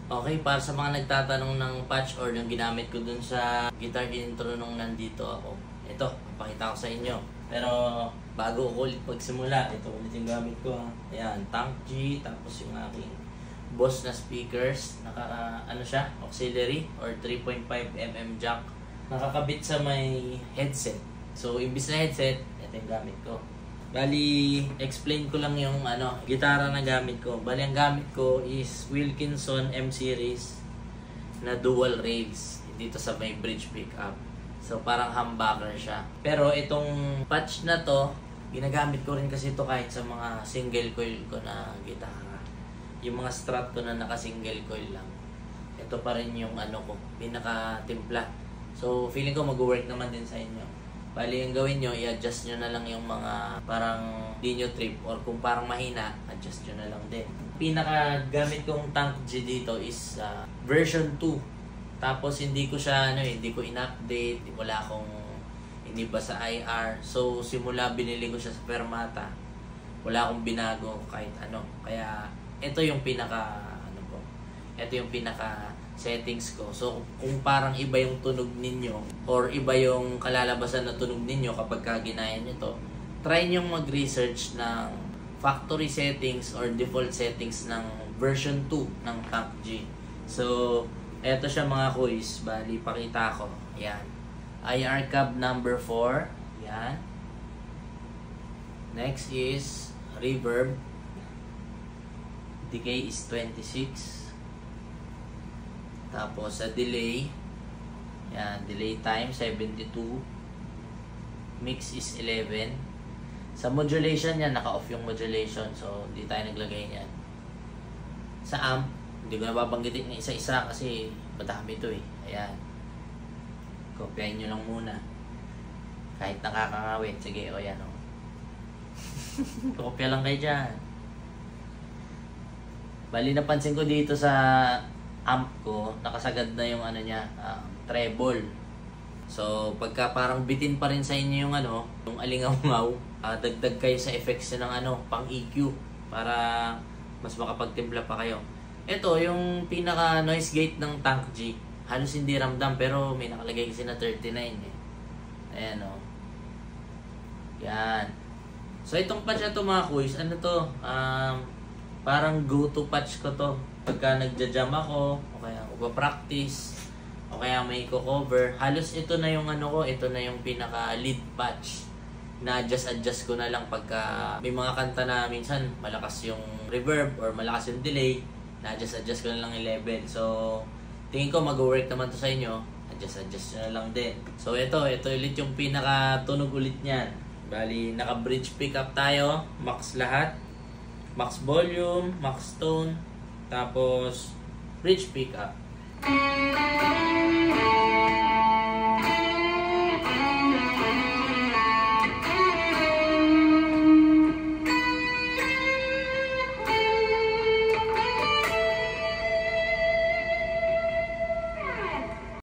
Okay, para sa mga nagtatanong ng patch or yung ginamit ko dun sa guitar intro nung nandito ako. Ito, papakita ko sa inyo. Pero bago ko ulit pagsimula, ito ulit yung gamit ko ha. Ayan, Tank G, tapos yung aking Boss na speakers. Ano siya? Auxiliary or 3.5mm jack. Nakakabit sa may headset. So, imbis na headset, ito yung gamit ko. Bali, explain ko lang yung gitara na gamit ko. Bali, ang gamit ko is Wilkinson M Series na dual rails dito sa may bridge pickup. So, parang humbucker siya. Pero itong patch na to, ginagamit ko rin kasi ito kahit sa mga single coil ko na gitara. Yung mga strat ko na naka-single coil lang. Ito pa rin yung ko, pinaka-timpla. So, feeling ko mag-work naman din sa inyo. Bali, yung gawin nyo, i-adjust nyo na lang yung mga parang di nyo trip or kung parang mahina, adjust nyo na lang din. Pinaka gamit kong Tank G dito is version 2. Tapos hindi ko siya hindi ko in-update, wala akong iniba sa IR. So simula binili ko siya sa Permata, wala akong binago kahit ano. Kaya ito yung pinaka ito yung pinaka settings ko. So, kung parang iba yung tunog ninyo or iba yung kalalabasan na tunog ninyo kapag ginaya nyo to, try nyo mag-research ng factory settings or default settings ng version 2 ng Tank G. So, eto siya mga kuys. Bali, pakita ko. Ayan. IR cab number 4. Ayan. Next is reverb. Decay is 26. Tapos sa delay, yan, delay time 72. Mix is 11. Sa modulation yan, naka-off yung modulation. So, hindi tayo naglagay niyan. Sa amp, hindi ko nababanggitin ng isa-isa kasi madami ito eh. Ayan. Kopyahin nyo lang muna. Kahit nakakangawin. Sige, o yan o. Kopya lang kayo dyan. Bali, napansin ko dito sa amp ko, nakasagad na yung treble. So, pagka parang bitin pa rin sa inyo yung yung alingaw-ngaw, dagdag kayo sa effects ng pang EQ para mas makapagtimpla pa kayo. Ito, yung pinaka noise gate ng Tank G, halos hindi ramdam pero may nakalagay kasi na 39 eh. Ayan o. Yan. So, itong patch na to mga kuys, parang go-to patch ko to. Pagka nagja-jam ako, o kaya practice o kaya may cover, halos ito na yung ito na yung pinaka lead patch na adjust ko na lang pagka may mga kanta na minsan malakas yung reverb or malakas yung delay, na adjust ko na lang yung level. So, tingin ko mag-work naman to sa inyo, adjust nyo na lang din. So, ito ulit yung pinaka tunog ulit niyan. Bali, naka-bridge pickup tayo, max lahat, max volume, max tone, tapos bridge pickup.